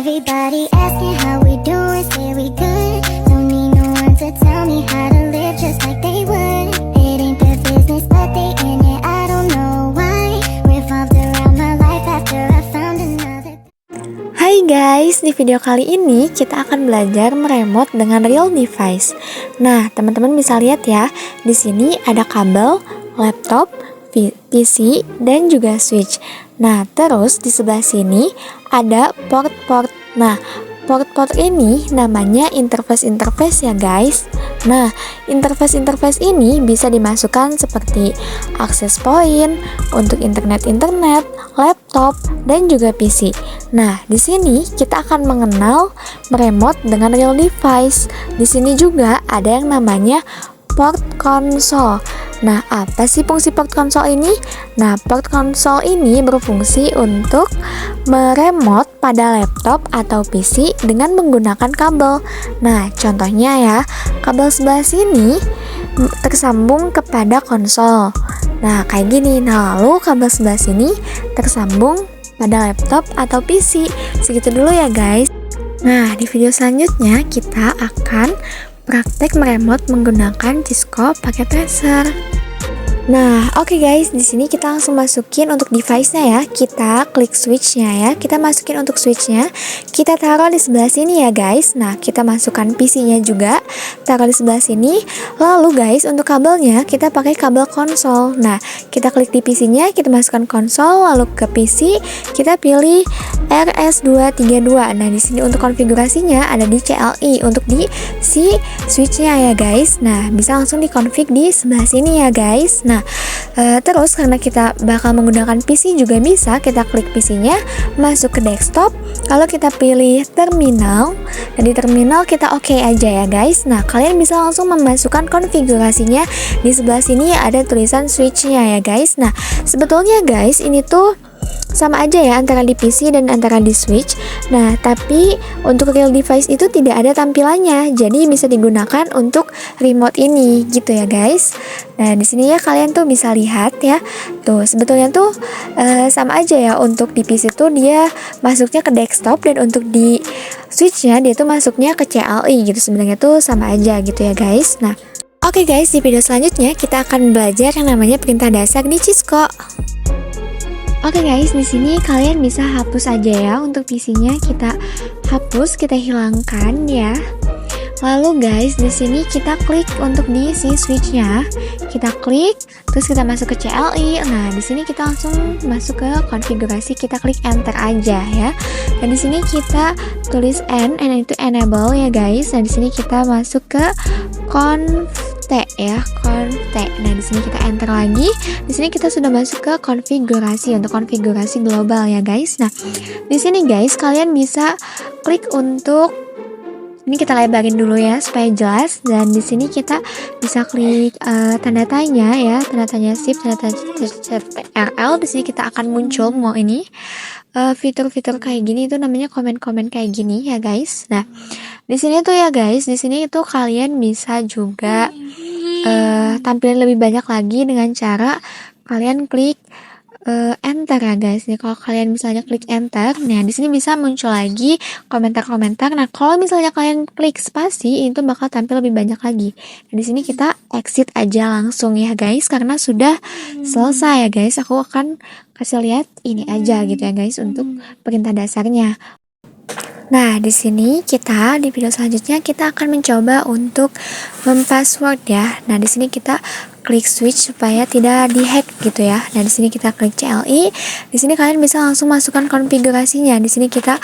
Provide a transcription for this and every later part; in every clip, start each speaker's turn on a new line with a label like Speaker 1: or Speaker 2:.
Speaker 1: Everybody asking how we doing, say we good. Don't need no one to tell me how to live just like they would. It ain't their business, but they in it, I don't know why. Revolved around my life after I found another.
Speaker 2: Hai guys, di video kali ini kita akan belajar meremote dengan real device. Nah, teman-teman bisa lihat ya, di sini ada kabel, laptop, PC, dan juga switch. Nah, terus di sebelah sini ada port-port. Nah, port-port ini namanya interface ya guys. Nah, interface ini bisa dimasukkan seperti access point untuk internet, laptop, dan juga PC. Nah, di sini kita akan mengenal meremote dengan real device. Di sini juga ada yang namanya port console. Nah, apa sih fungsi port console ini? Nah, port console ini berfungsi untuk meremote pada laptop atau PC dengan menggunakan kabel. Nah, contohnya ya, kabel sebelah sini tersambung kepada konsol. Nah, kayak gini. Nah, lalu kabel sebelah sini tersambung pada laptop atau PC. Segitu dulu ya guys. Nah, di video selanjutnya kita akan praktek meremote menggunakan Cisco pakai tracer. Nah, oke guys, di sini kita langsung masukin untuk device-nya ya. Kita klik switch-nya ya. Kita masukin untuk switch-nya. Kita taruh di sebelah sini ya guys. Nah, kita masukkan PC-nya juga. Taruh di sebelah sini. Lalu guys, untuk kabelnya kita pakai kabel konsol. Nah, kita klik di PC-nya, kita masukkan konsol, lalu ke PC, kita pilih RS232. Nah, di sini untuk konfigurasinya ada di CLI untuk di si switch-nya ya guys. Nah, bisa langsung dikonfig di sebelah sini ya guys. Nah, terus karena kita bakal menggunakan PC juga bisa, kita klik PC-nya, masuk ke desktop, lalu kita pilih terminal, dan di terminal kita oke aja ya guys. Nah, kalian bisa langsung memasukkan konfigurasinya. Di sebelah sini ada tulisan switch-nya ya guys. Nah, sebetulnya guys ini tuh sama aja ya antara di PC dan antara di switch. Nah, tapi untuk real device itu tidak ada tampilannya, jadi bisa digunakan untuk remote ini gitu ya guys. Nah, di sini ya kalian tuh bisa lihat ya. Tuh, sebetulnya tuh sama aja ya, untuk di PC tuh dia masuknya ke desktop, dan untuk di switchnya dia tuh masuknya ke CLI gitu. Sebenarnya tuh sama aja gitu ya guys. Nah, oke guys, di video selanjutnya kita akan belajar yang namanya perintah dasar di Cisco. Oke guys, di sini kalian bisa hapus aja ya, untuk PC-nya kita hapus, kita hilangkan ya. Lalu guys, di sini kita klik untuk di si switch-nya. Kita klik, terus kita masuk ke CLI. Nah, di sini kita langsung masuk ke konfigurasi, kita klik enter aja ya. Dan di sini kita tulis N itu enable ya guys. Nah, di sini kita masuk ke conf ya, conf. Nah, di sini kita enter lagi. Di sini kita sudah masuk ke konfigurasi untuk konfigurasi global ya guys. Nah, di sini guys kalian bisa klik untuk ini, kita lebarin dulu ya supaya jelas. Dan di sini kita bisa klik tanda tanya ya, tanda tanya shift, tanda tanya RL. Di sini kita akan muncul mau ini fitur-fitur kayak gini, itu namanya komen-komen kayak gini ya guys. Nah, di sini tuh ya guys, di sini itu kalian bisa juga tampilin lebih banyak lagi dengan cara kalian klik enter ya guys. Nih, kalau kalian misalnya klik enter, nah di sini bisa muncul lagi komentar-komentar. Nah, kalau misalnya kalian klik spasi, itu bakal tampil lebih banyak lagi. Nah, di sini kita exit aja langsung ya guys, karena sudah selesai ya guys. Aku akan kasih lihat ini aja gitu ya guys untuk perintah dasarnya. Nah, di sini kita di video selanjutnya kita akan mencoba untuk mempassword ya. Nah, di sini kita klik switch supaya tidak dihack gitu ya. Nah, di sini kita klik CLI. Di sini kalian bisa langsung masukkan konfigurasinya. Di sini kita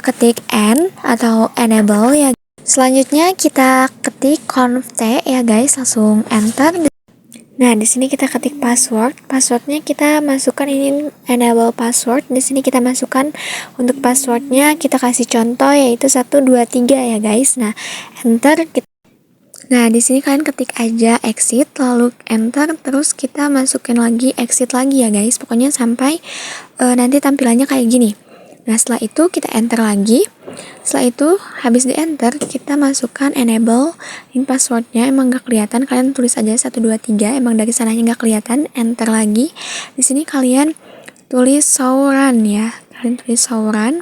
Speaker 2: ketik N atau enable ya. Selanjutnya kita ketik conf ya guys, langsung enter. Nah, di sini kita ketik password. Passwordnya kita masukkan ini enable password. Di sini kita masukkan untuk passwordnya, kita kasih contoh yaitu 123 ya guys. Nah, enter. Nah, di sini kalian ketik aja exit, lalu enter, terus kita masukin lagi exit lagi ya guys. Pokoknya sampai nanti tampilannya kayak gini. Nah, setelah itu kita enter lagi. Setelah itu habis di enter, kita masukkan enable. Ini passwordnya emang gak kelihatan, kalian tulis aja 123, emang dari sananya gak kelihatan. Enter lagi. Di sini kalian tulis show run ya, kalian tulis show run.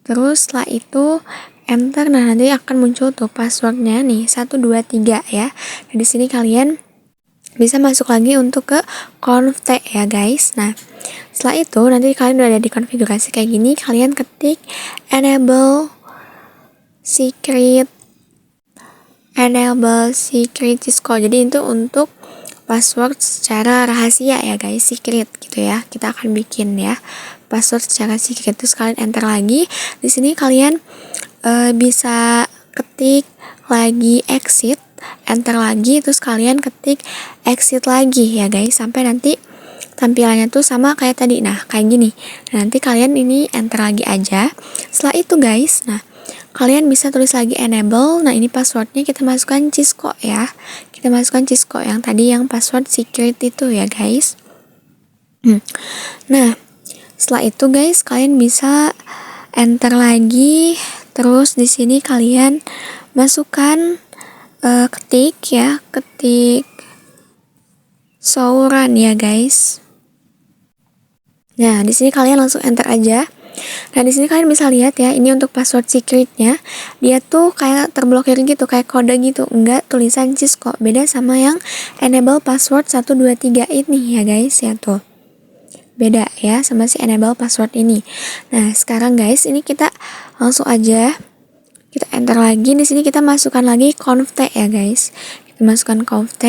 Speaker 2: Terus setelah itu enter, nah nanti akan muncul tuh passwordnya nih 123 ya. Nah di sini kalian bisa masuk lagi untuk ke conft ya guys. Nah setelah itu nanti kalian udah ada di konfigurasi kayak gini, kalian ketik enable secret Cisco. Jadi itu untuk password secara rahasia ya guys, secret gitu ya. Kita akan bikin ya password secara secret. Terus kalian enter lagi. Di sini kalian bisa ketik lagi exit, enter lagi, terus kalian ketik exit lagi ya guys, sampai nanti tampilannya tuh sama kayak tadi. Nah kayak gini. Nah, nanti kalian ini enter lagi aja. Setelah itu guys, nah kalian bisa tulis lagi enable. Nah ini passwordnya kita masukkan Cisco ya. Kita masukkan Cisco yang tadi, yang password secret itu ya guys. Nah setelah itu guys, kalian bisa enter lagi. Terus di sini kalian masukkan ketik Sauron ya guys. Nah di sini kalian langsung enter aja. Nah di sini kalian bisa lihat ya, ini untuk password secretnya, dia tuh kayak terblokir gitu, kayak kode gitu, enggak tulisan Cisco. Beda sama yang enable password 123 ini ya guys ya, tuh beda ya sama si enable password ini. Nah sekarang guys, ini kita langsung aja kita enter lagi. Di sini kita masukkan lagi conft ya guys. Kita masukkan conft,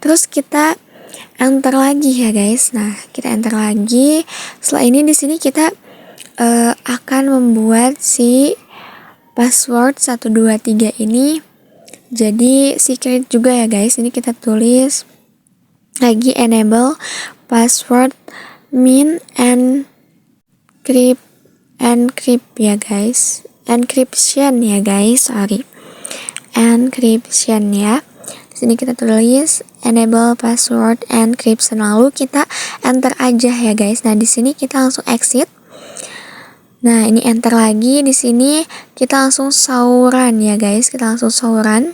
Speaker 2: terus kita enter lagi ya guys. Nah kita enter lagi. Setelah ini di sini kita akan membuat si password 123 ini jadi secret juga ya guys. Ini kita tulis lagi enable password min encrypt ya guys, encryption ya guys, encryption ya. Di sini kita tulis enable password encryption, lalu kita enter aja ya guys. Nah di sini kita langsung exit. Nah ini enter lagi. Di sini kita langsung Sauron ya guys, kita langsung Sauron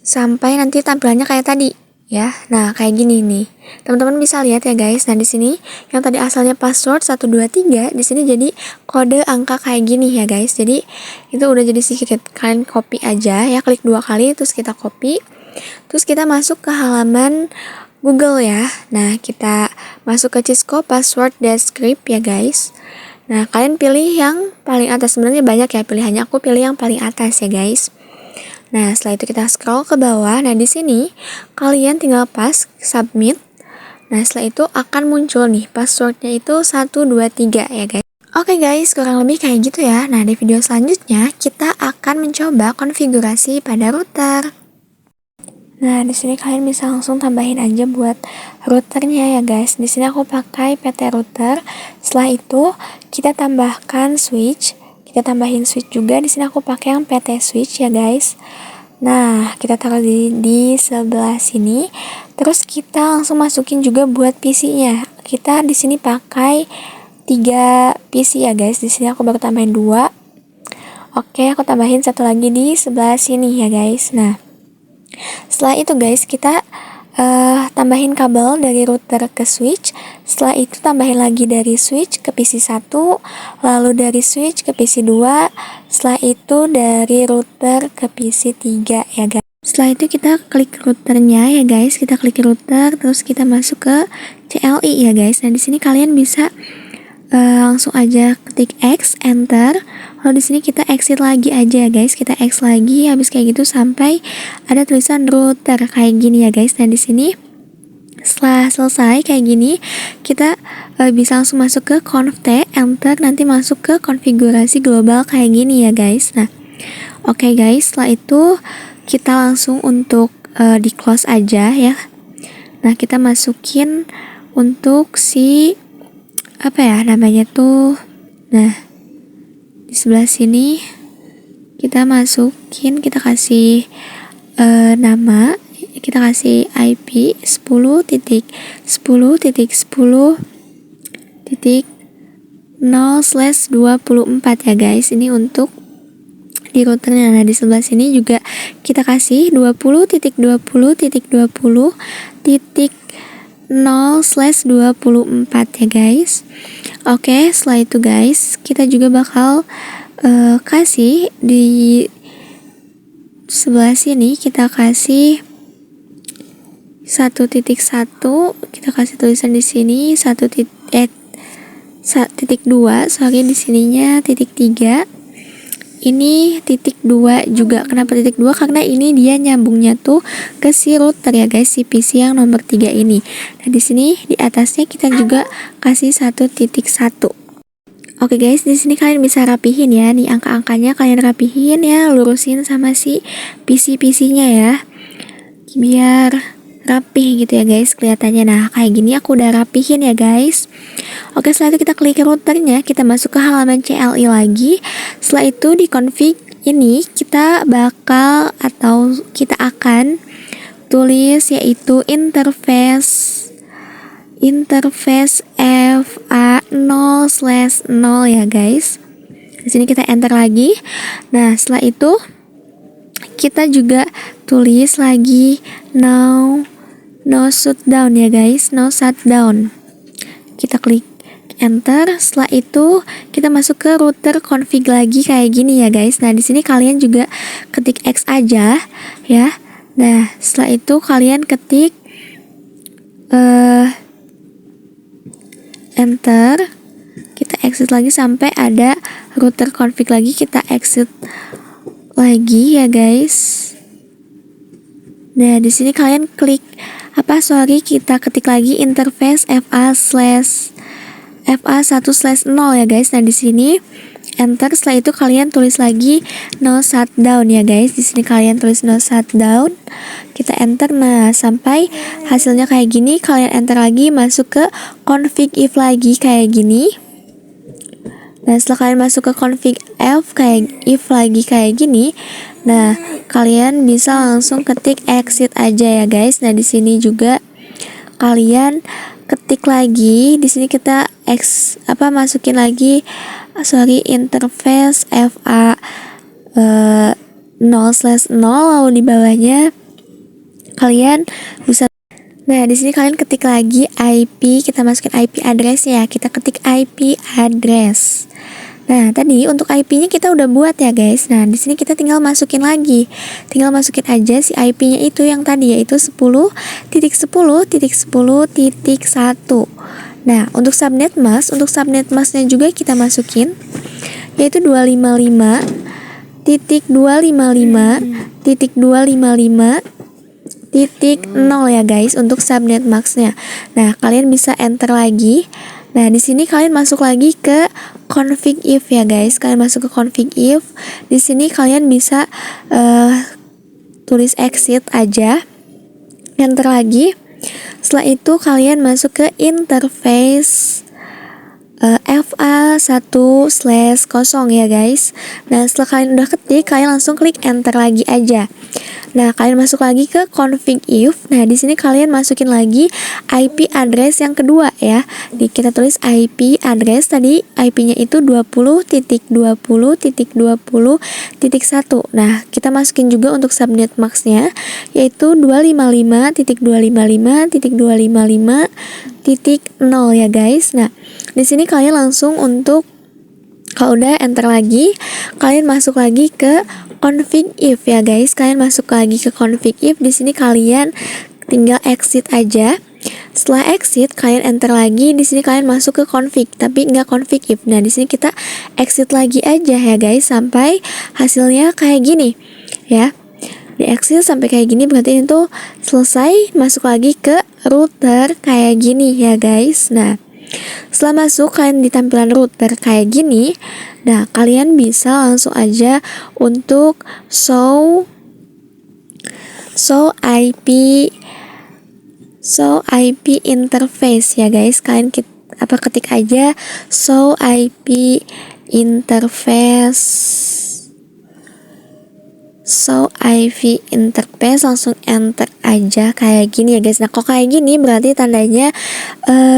Speaker 2: sampai nanti tampilannya kayak tadi ya. Nah kayak gini nih, teman-teman bisa lihat ya guys. Nah di sini yang tadi asalnya password 123, di sini jadi kode angka kayak gini ya guys. Jadi itu udah jadi secret. Kalian copy aja ya, klik 2 kali terus kita copy. Terus kita masuk ke halaman Google ya. Nah kita masuk ke Cisco password descript ya guys. Nah kalian pilih yang paling atas, sebenarnya banyak ya pilihannya, aku pilih yang paling atas ya guys. Nah setelah itu kita scroll ke bawah. Nah di sini kalian tinggal pas submit. Nah setelah itu akan muncul nih passwordnya itu 123 ya guys. Oke guys, kurang lebih kayak gitu ya. Nah di video selanjutnya kita akan mencoba konfigurasi pada router. Nah di sini kalian bisa langsung tambahin aja buat routernya ya guys. Di sini aku pakai PT router. Setelah itu kita tambahkan switch. Kita tambahin switch juga. Di sini aku pakai yang PT switch ya guys. Nah kita taruh di sebelah sini. Terus kita langsung masukin juga buat PC-nya. Kita di sini pakai 3 PC ya guys. Di sini aku baru tambahin 2. Oke, aku tambahin satu lagi di sebelah sini ya guys. Nah setelah itu guys, kita tambahin kabel dari router ke switch. Setelah itu tambahin lagi dari switch ke PC 1, lalu dari switch ke PC 2, setelah itu dari router ke PC 3 ya guys. Setelah itu kita klik routernya ya guys, kita klik router, terus kita masuk ke CLI ya guys. Nah di sini kalian bisa langsung aja ketik X, enter. Lalu di sini kita exit lagi aja ya guys, kita X lagi, habis kayak gitu sampai ada tulisan router kayak gini ya guys. Nah di sini setelah selesai kayak gini, kita bisa langsung masuk ke conft, enter, nanti masuk ke konfigurasi global kayak gini ya guys. Nah oke guys, setelah itu kita langsung untuk di close aja ya. Nah kita masukin untuk si apa ya namanya tuh. Nah di sebelah sini kita masukin, kita kasih nama, kita kasih IP 10.10.0/24 ya guys. Ini untuk di routernya. Nah di sebelah sini juga kita kasih 20.20.20.0/24 ya guys. Oke, setelah itu guys, kita juga bakal kasih di sebelah sini, kita kasih 1.1, kita kasih tulisan di sini 1.2, di sininya titik 3. Ini titik 2 juga. Kenapa titik 2? Karena ini dia nyambungnya tuh ke si router ya guys, si PC yang nomor 3 ini. Nah, di sini di atasnya kita juga kasih 1.1. Oke guys, di sini kalian bisa rapihin ya. Nih angka-angkanya kalian rapihin ya, lurusin sama si PC-PC-nya ya. Biar rapih gitu ya guys kelihatannya. Nah, kayak gini aku udah rapihin ya guys. Oke, setelah itu kita klik routernya, kita masuk ke halaman CLI lagi. Setelah itu di config ini kita akan tulis yaitu interface FA0/0 ya guys. Di sini kita enter lagi. Nah, setelah itu kita juga tulis lagi no shutdown ya guys, no shutdown. Kita klik enter. Setelah itu kita masuk ke router config lagi kayak gini ya guys. Nah, di sini kalian juga ketik X aja ya. Nah, setelah itu kalian ketik enter. Kita exit lagi sampai ada router config lagi, kita exit lagi ya guys. Nah, di sini kalian kita ketik lagi interface FA1/0 ya guys. Nah, di sini enter. Setelah itu kalian tulis lagi no shutdown ya guys. Di sini kalian tulis no shutdown. Kita enter. Nah, sampai hasilnya kayak gini, kalian enter lagi, masuk ke config if lagi kayak gini. Nah, setelah kalian masuk ke config if lagi kayak gini, nah kalian bisa langsung ketik exit aja ya guys. Nah, di sini juga kalian ketik lagi, di sini kita masukin lagi interface FA 0/0, lalu di bawahnya kalian bisa. Nah, di sini kalian ketik lagi IP, kita masukin IP address ya. Kita ketik IP address. Nah, tadi untuk IP-nya kita udah buat ya guys. Nah, di sini kita tinggal masukin lagi. Tinggal masukin aja si IP-nya itu yang tadi, yaitu 10.10.10.1. Nah, untuk subnet mask-nya juga kita masukin, yaitu 255.255.255.0 ya guys untuk subnet mask-nya. Nah, kalian bisa enter lagi. Nah, di sini kalian masuk lagi ke config if ya guys. Kalian masuk ke config if. Di sini kalian bisa tulis exit aja. Enter lagi. Setelah itu kalian masuk ke interface FA1/0 ya guys. Nah, setelah kalian udah ketik, kalian langsung klik enter lagi aja. Nah, kalian masuk lagi ke config if. Nah, di sini kalian masukin lagi IP address yang kedua ya. Kita tulis IP address tadi, IP-nya itu 20.20.20.1. Nah, kita masukin juga untuk subnet mask-nya, yaitu 255.255.255.0 ya guys. Nah, di sini kalian langsung kalau udah enter lagi, kalian masuk lagi ke config if ya guys. Kalian masuk lagi ke config if. Di sini kalian tinggal exit aja. Setelah exit, kalian enter lagi. Di sini kalian masuk ke config, tapi nggak config if. Nah, di sini kita exit lagi aja ya guys sampai hasilnya kayak gini ya. Di exit sampai kayak gini berarti itu selesai. Masuk lagi ke router kayak gini ya guys. Nah, setelah masuk kalian di tampilan router kayak gini, nah kalian bisa langsung aja untuk show IP interface ya guys. Kalian ketik aja show IP interface, langsung enter aja kayak gini ya guys. Nah, kok kayak gini berarti tandanya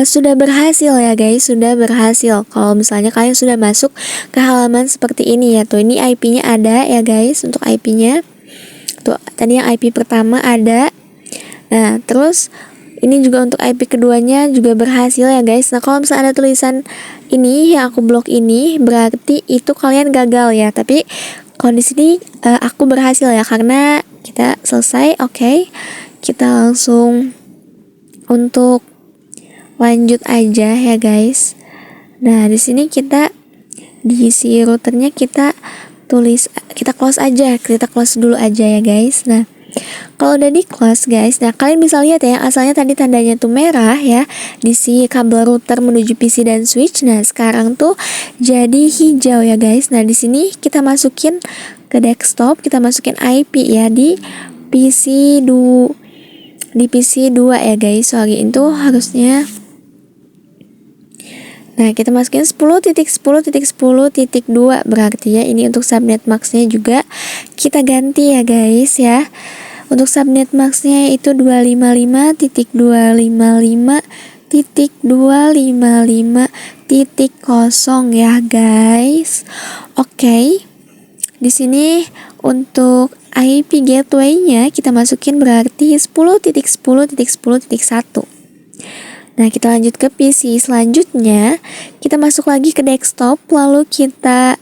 Speaker 2: sudah berhasil ya guys, sudah berhasil. Kalau misalnya kalian sudah masuk ke halaman seperti ini ya, tuh ini IP-nya ada ya guys. Untuk IP-nya tuh tadi yang IP pertama ada. Nah, terus Ini juga untuk IP keduanya juga berhasil ya guys. Nah kalau misalnya ada tulisan ini yang aku blok ini, berarti itu kalian gagal ya. Tapi kalau di sini aku berhasil ya, karena kita selesai. Oke, kita langsung untuk lanjut aja ya guys. Nah di sini kita diisi routernya kita tulis, kita close aja, kita close dulu aja ya guys. Nah kalau udah di close guys, nah kalian bisa lihat ya, asalnya tadi tandanya tuh merah ya, diisi kabel router menuju PC dan switch. Nah sekarang tuh jadi hijau ya guys. Nah di sini kita masukin ke desktop, kita masukin IP ya di PC 2 ya guys. Sorry, itu harusnya. Nah kita masukin 10.10.10.2 berarti ya ini untuk subnet maxnya juga kita ganti ya guys ya. Untuk subnet maxnya itu 255.255.255.0 ya guys. Oke. Di sini untuk IP gateway-nya kita masukin berarti 10.10.10.1. Nah, kita lanjut ke PC. Selanjutnya, kita masuk lagi ke desktop, lalu kita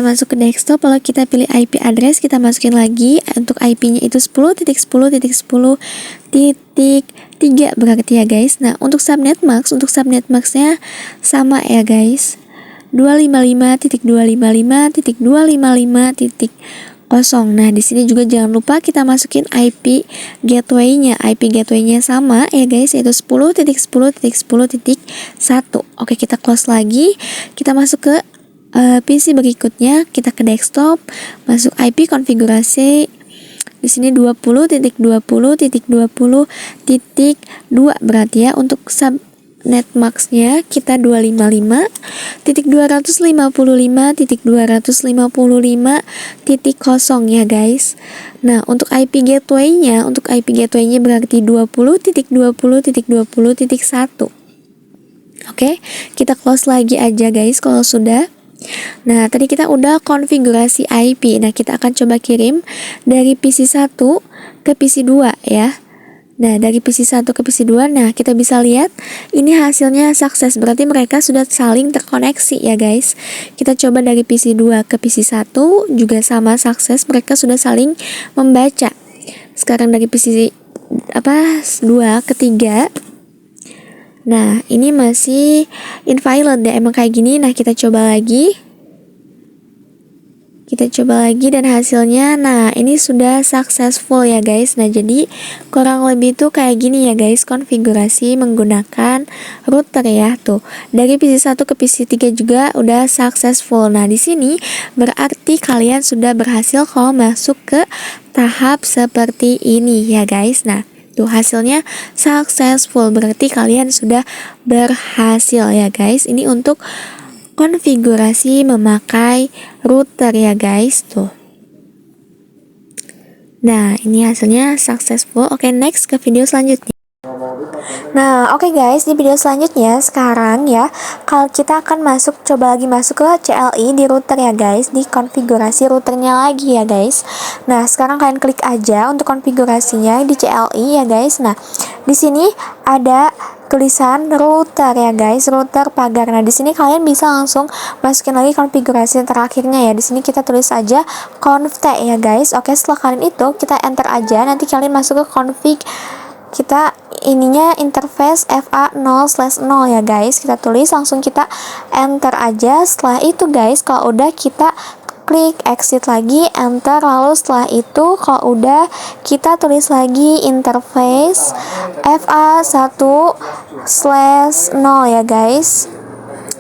Speaker 2: masuk ke desktop, lalu kita pilih IP address, kita masukin lagi untuk IP-nya itu 10.10.10.3 berarti ya guys. Nah, untuk subnet max-nya sama ya guys. 255.255.255.0. Nah, di sini juga jangan lupa kita masukin IP gateway-nya. IP gateway-nya sama ya guys, yaitu 10.10.10.1. Oke, kita close lagi. Kita masuk ke PC berikutnya, kita ke desktop, masuk IP konfigurasi. Di sini 20.20.20.2 berarti ya. Untuk subnet max-nya kita 255.255.255.0 ya guys. Nah, untuk IP gateway-nya berarti 20.20.20.1. Oke, kita close lagi aja guys kalau sudah. Nah, tadi kita udah konfigurasi IP. Nah, kita akan coba kirim dari PC 1 ke PC 2 ya. Nah, dari PC 1 ke PC 2, nah kita bisa lihat ini hasilnya sukses. Berarti mereka sudah saling terkoneksi ya guys. Kita coba dari PC 2 ke PC 1 juga sama sukses. Mereka sudah saling membaca. Sekarang dari PC 2 ke 3. Nah, ini masih invalid ya, emang kayak gini. Nah, kita coba lagi. Dan hasilnya, nah ini sudah successful ya guys. Nah, jadi kurang lebih tuh kayak gini ya guys, konfigurasi menggunakan router ya. Tuh, dari PC 1 ke PC 3 juga udah successful. Nah, di sini berarti kalian sudah berhasil kalau masuk ke tahap seperti ini ya guys. Nah, tuh hasilnya successful, berarti kalian sudah berhasil ya guys. Ini untuk konfigurasi memakai router ya guys tuh. Nah, ini hasilnya successful. Oke, next ke video selanjutnya. Nah, oke guys, di video selanjutnya sekarang ya, kalau kita akan coba lagi masuk ke CLI di router ya guys, di konfigurasi routernya lagi ya guys. Nah, sekarang kalian klik aja untuk konfigurasinya di CLI ya guys. Nah, di sini ada tulisan router ya guys, router pagar. Nah, di sini kalian bisa langsung masukin lagi konfigurasi terakhirnya ya. Di sini kita tulis aja conft ya guys. Oke, setelah kalian itu kita enter aja, nanti kalian masuk ke config. Kita ininya interface FA0/0 ya guys. Kita tulis, langsung kita enter aja. Setelah itu guys, kalau udah kita klik exit lagi, enter. Lalu setelah itu kalau udah kita tulis lagi interface FA1/0 ya guys.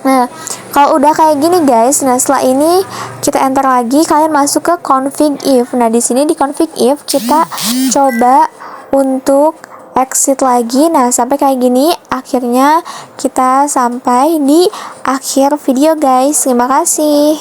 Speaker 2: Nah, kalau udah kayak gini guys, nah setelah ini kita enter lagi, kalian masuk ke config if. Nah, di sini di config if kita coba untuk exit lagi. Nah, sampai kayak gini, akhirnya kita sampai di akhir video guys. Terima kasih.